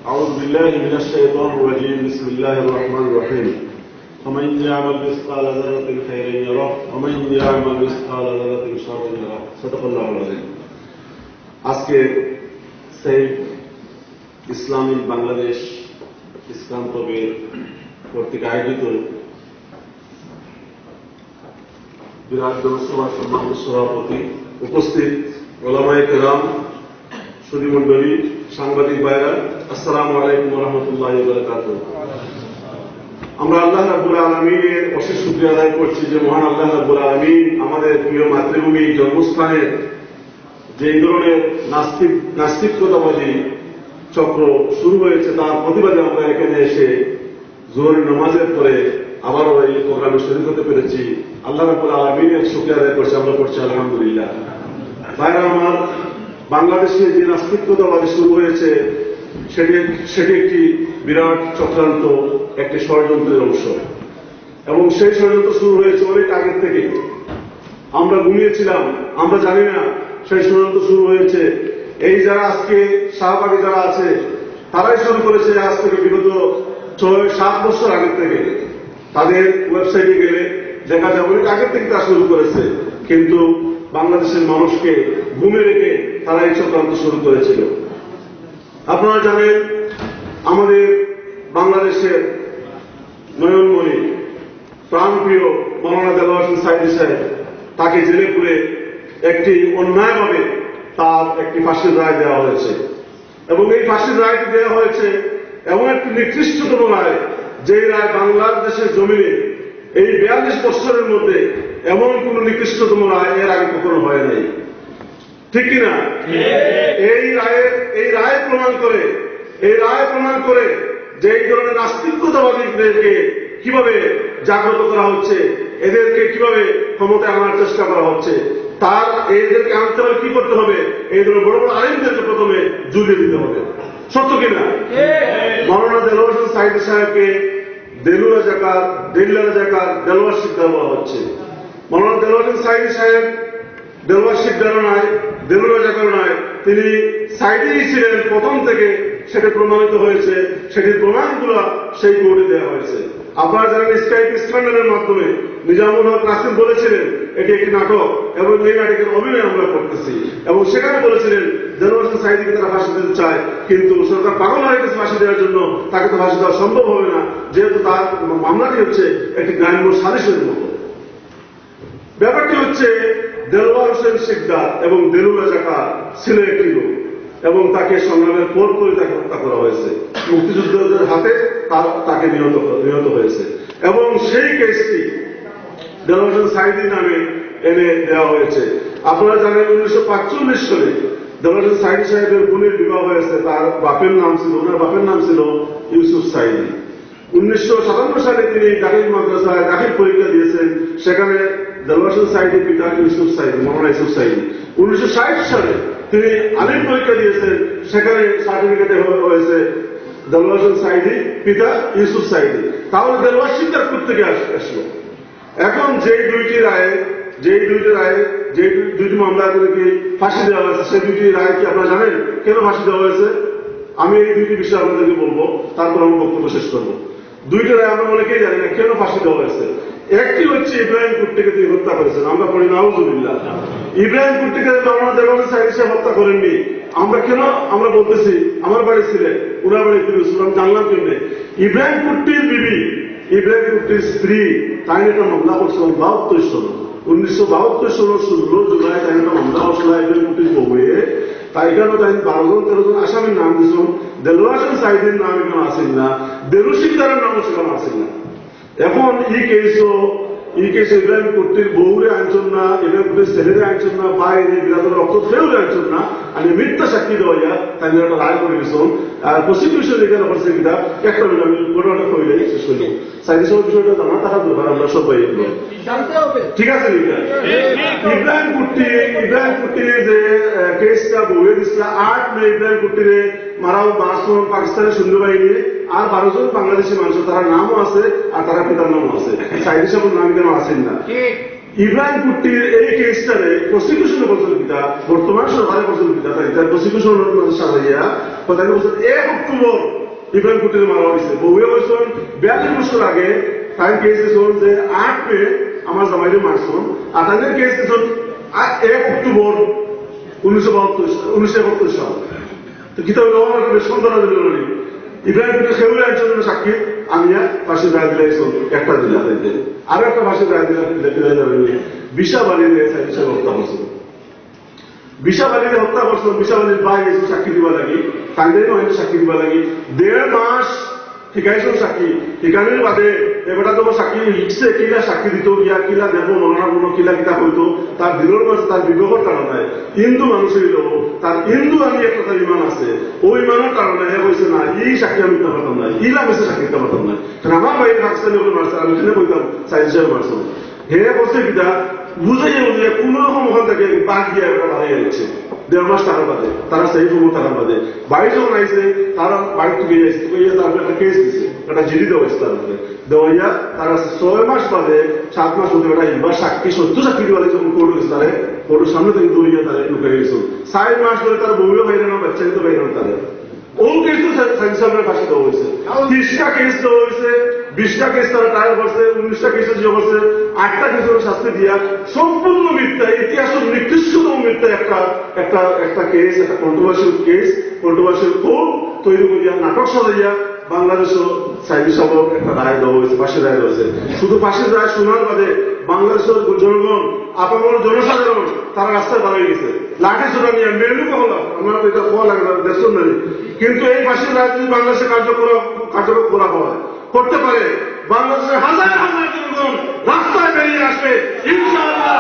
أعوذ بالله من الشيطان الرجيم بسم الله الرحمن الرحيم ومن يعمل مثقال ذرة خيرا يره ومن يعمل مثقال ذرة شرا يره صدق الله العظيم আজকে save Islamic Bangladesh ইসলাম তবের কর্তৃক আয়োজিত বিরাট জনসভার সম্মানিত সভাপতি, উপস্থিত ওলামায়ে কেরাম, সুধীমণ্ডলী, সাংবাদিক ভাইরা, আসসালামু আলাইকুম ওয়া রাহমাতুল্লাহি ওয়া বারাকাতুহু। আমরা আল্লাহ রাব্বুল আলামিনের অশেষ শুকরিয়া আদায় করছি যে মহান আল্লাহ রাব্বুল আলামিন আমাদের প্রিয় মাতৃভূমি জন্মস্থানের যে ধরনের নাস্তিকতাবাদী চক্র শুরু হয়েছে তার প্রতিবাদে আমরা এখানে এসে জোহরের নামাজের পরে আবারও এই প্রোগ্রামে শরীক হতে পেরেছি। আল্লাহ রাব্বুল আলামিনের শুকরিয়া আদায় করছি, আমরা করছি আলহামদুলিল্লাহ। ভাইরা আমার, বাংলাদেশে যে নাস্তিকতাবাদী শুরু হয়েছে সেটি একটি বিরাট চক্রান্ত, একটি ষড়যন্ত্রের অংশ, এবং সেই ষড়যন্ত্র শুরু হয়েছে অনেক আগের থেকে। আমরা ঘুমিয়েছিলাম, আমরা জানি না সেই ষড়যন্ত্র শুরু হয়েছে। এই যারা আজকে শাহবাগী যারা আছে তারাই শুরু করেছে আজ থেকে বিগত 6-7 বছর আগের থেকে। তাদের ওয়েবসাইটে গেলে দেখা যায় অনেক আগের থেকে তা শুরু করেছে, কিন্তু বাংলাদেশের মানুষকে ঘুমে রেখে তারা এই চক্রান্ত শুরু করেছিল। আপনারা জানেন আমাদের বাংলাদেশের নয়নমণি প্রাণপ্রিয় মাওলানা দেলোয়ার হোসেন সাঈদী সাহেব, তাকে জেলে পুরে একটি অন্যায়ভাবে তার একটি ফাঁসির রায় দেওয়া হয়েছে, এবং এই ফাঁসির রায়টি দেওয়া হয়েছে এমন একটি নিকৃষ্টতম রায়, যে রায় বাংলাদেশের জমিনে এই 42 বছরের মধ্যে এমন কোন নিকৃষ্টতম রায় এর আগে কখনো হয় নাই, ঠিক কিনা? এই রায় প্রমাণ করে যে এই ধরনের নাস্তিকতাবাদীদেরকে কিভাবে জাগ্রত করা হচ্ছে, এদেরকে কিভাবে ক্ষমতায় আনার চেষ্টা করা হচ্ছে, তার এদেরকে আনতে হলে কি করতে হবে? এই ধরনের বড় বড় আলেমদেরকে প্রথমে জুড়িয়ে দিতে হবে, সত্য কিনা? মাওলানা দেলোয়ার হোসেন সাঈদী সাহেবকে দেলুয়া জাকাত, দেল্লা জাকাত, দেলোয়ার শিকদার বলা হচ্ছে। মাওলানা দেলোয়ার হোসেন সাঈদী সাহেব দেলোয়ার শিকদারও নয়, দেলুয়া জাকাতও নয়, তিনি সাঈদী ছিলেন প্রথম থেকে, সেটা প্রমাণিত হয়েছে। সেটির প্রমাণগুলো সেই কোর্টে দেওয়া হয়েছে। আপনারা জানেন স্কাইপ স্ক্যান্ডালের মাধ্যমে নিজামুল হক নাসির বলেছিলেন এটি একটি নাটক, এবং এই নাটকের অভিনয় আমরা করতেছি, এবং সেখানে বলেছিলেন দেলোয়ার হোসেন সাঈদীকে তারা ফাঁসি দিতে চায়, কিন্তু সরকার পাগল হয়ে গেছে ফাঁসি দেওয়ার জন্য, তাকে তো ফাঁসি দেওয়া সম্ভব হবে না, যেহেতু তার মামলাটি হচ্ছে একটি গ্রাম্য সালিসের মতো। ব্যাপারটি হচ্ছে দেলোয়ার হোসেন শিকদার এবং দেলুয়া জাকাত ছিল একটি লোক, এবং তাকে সংগ্রামের পর করে তাকে হত্যা করা হয়েছে, মুক্তিযুদ্ধের হাতে তাকে নিহত হয়েছে, এবং সেই কেসটি দেলোয়ার হোসেন সাঈদীর নামে এনে দেওয়া হয়েছে। আপনারা জানেন 1945 সালে দেলোয়ার হোসেন সাঈদী সাহেবের বোনের বিবাহ হয়েছে, তার বাপের নাম ছিল ইউসুফ সাঈদী। 1957 সালে তিনি দাখিল মাদ্রাসায় দাখিল পরীক্ষা দিয়েছেন, সেখানে দেলোয়ার হোসেন সাঈদীর পিতা ইউসুফ সাঈদী, মাওলানা ইউসুফ সাঈদী। 1960 সালে তিনি আলিম পরীক্ষা দিয়েছেন, সেখানে সার্টিফিকেটে হয়েছে দেলোয়ার হোসেন সাঈদী পিতা ইউসুফ সাঈদী। তাহলে দেলোয়ার শিকদার থেকে আসলো। এখন যেই দুইটি মামলাগুলিকে ফাঁসি দেওয়া হয়েছে, সেই দুইটি রায় কি আপনারা জানেন কেন ফাঁসি দেওয়া হয়েছে? আমি এই দুইটি বিষয় আপনাদেরকে বলবো, তারপর আমি বক্তব্য শেষ করবো। দুইটা রায় আমরা অনেকেই জানি না কেন ফাঁসি দেওয়া হয়েছে। একটি হচ্ছে ইব্রাহিম কুট্টিকে তিনি হত্যা করেছেন, আমরা পড়ি নাউজুবিল্লাহ। ইব্রাহিম কুট্টিকে মাওলানা দেলোয়ার হোসেন সাঈদী সাহেব হত্যা করেননি, আমরা বলতেছি আমার বাড়ি ছিলেন, উনার বাড়ি ফিরোজপুর, আমি জানলাম কেমনে? ইব্রাহিম কুট্টির বিবি, ইব্রাহিম কুট্টির স্ত্রী, তাই একটা মামলা করছিলাম 72 সাল, 1972 সাল 16 জুলাই তাই একটা মামলা করছিল ইব্রাহিম কুট্টির বউয়ে। তাই কেন তাই 12-13 জন আসামির নাম দিয়েছেন, দেলোয়ার হোসেন সাঈদীর নাম এখানে আসেন না, দেলু শিকদারের নামও সেখানে আসেন না। এখন এই কেস ইব্রাহিম কুট্টির বউরে আনছেন না, ইব্রাহিম কুট্টির ছেলেরে আনছেন না, বাইরে বিরাটের রক্ত ফেউরে আনছেন না, আমি মিথ্যা সাক্ষী দেওয়া তাই একটা রায় করে গেছেন। আর প্রসিকিউশন এখানে করছে কিনা একটা মিনিট আমি ঘটনাটা কইলে শেষ করি। সাঈদী সাহেব বিষয়টা জানা থাকা দরকার, আমরা সবাই ঠিক আছে। ইব্রাহিম কুট্টির যে কেসটা বউয়ে দিচ্ছিল 8 মে ইব্রাহিম কুট্টিরে মারাও বাঁচন পাকিস্তানের সৈন্যবাহিনী, আর 12 জন বাংলাদেশি মানুষ, তার নামও আছে আর তারা পিতার নামও আছে। সাঈদী সাহেবের নাম কেন আসেন না? ইব্রাহিম কুট্টির এই কেসটারে প্রসিকিউশন করছেন পিতা, বর্তমান সরকারের করছেন পিতা, তাই তার প্রসিকিউশন সাজাইয়া কথা বলছেন 1 অক্টোবর ইব্রাহিম কুটিরে মারা হয়েছে বউয়ে বলছেন 42 বছর আগে তাই কেস দিয়েছেন যে 8 মে আমার জামাইরে মারছেন আর তাদের কেস দিয়েছেন 1 অক্টোবর 1972 সাল তো কিতাবে রহমান সন্তান দিলেন ইব্রাহিম কুটির সেগুলো একজন সাক্ষী আমি ফাঁসি রায় দিলাইছেন একটা দিলা দিতে আরো একটা ফাঁসি রায় দিলাম বিশাবাড়িতে হত্যা করছেন বিশাবাড়িতে হত্যা করছেন বিশাবাড়ির বাইরে সাক্ষী দিবা লাগি তাদের হয়তো সাক্ষী দিবা লাগি 1.5 মাস শিকাইছেন সাক্ষী শিকানির বাদে এবারটা তোমার সাক্ষী লিখছে কিলা সাক্ষী দিত গিয়া কিলা দেব মনোনাগুলো কিলা কিতা হইতো তার দিনের মাঝে তার বিবেকের কারণে হিন্দু মানুষের লোক তার হিন্দু আমি একটা তার ইমান আছে ওই ইমানের কারণে হে হয়েছে না এই সাক্ষী আমি দিতে পারতাম না ইলা হয়েছে সাক্ষী দিতে পারতাম না কারণ আমার বাইরে পাকিস্তানি ওকে মারছে আমি এখানে বলতাম সাইন্স হিসেবে মারছ হে বলছে কিতা বুঝাইয়া বুঝিয়ে কোন রকম ওখান থেকে বাদ গিয়ে একটা বাড়াই যাচ্ছে 1.5 মাস টাকার বাদে তারা সেই সময় টাকার বাদে বাড়ি যখন আইসে তারা বাড়ি থেকে যাইছে তার একটা কেস দিছে একটা জিডি দেওয়া হয়েছে তার উপরে দেওয়াইয়া তারা 6 মাস বাদে 7 মাস হতে একটা ইবার সাক্ষী সত্য সাক্ষী দিওয়ালে যখন কোর্ট গেছে তারা কোর্টের সামনে থেকে দৌড়িয়ে তারা লুকাই গেছে 4 মাস ধরে তার বউও বাইরে না বাচ্চা তো বাইরে না তারা ও কেস তো সাইন্সের পাশে দেওয়া হয়েছে 30টা কেস দেওয়া হয়েছে 20টা কেস তারা ট্রায়াল করছে 19টা কেসে যে করছে 8টা কেসের শাস্তি দিয়া সম্পূর্ণ মিথ্যা ইতিহাসের নিকৃষ্টতম মিথ্যা একটা কেস একটা কন্ট্রোভার্সিয়াল কোর্ট তৈরি করিয়া নাটক সাজাইয়া বাংলাদেশও সাইদি সবক একটা রায় দেওয়া হয়েছে ফাঁসির রায় হয়েছে শুধু ফাঁসির রায় শোনার বাদে বাংলাদেশের জনগণ আপামর জনসাধারণ তারা রাস্তায় বার হয়ে গেছে লাঠি ছোটা নিয়ে মেরু হলাম আমরা এটা খোয়া লাগে না দেশ নেই কিন্তু এই ফাঁসির রায় যদি বাংলাদেশে কার্যকর করা হয় করতে পারে বাংলাদেশের হাজার হাজার জনগণ রাস্তায় বেরিয়ে আসবে ইনশাআল্লাহ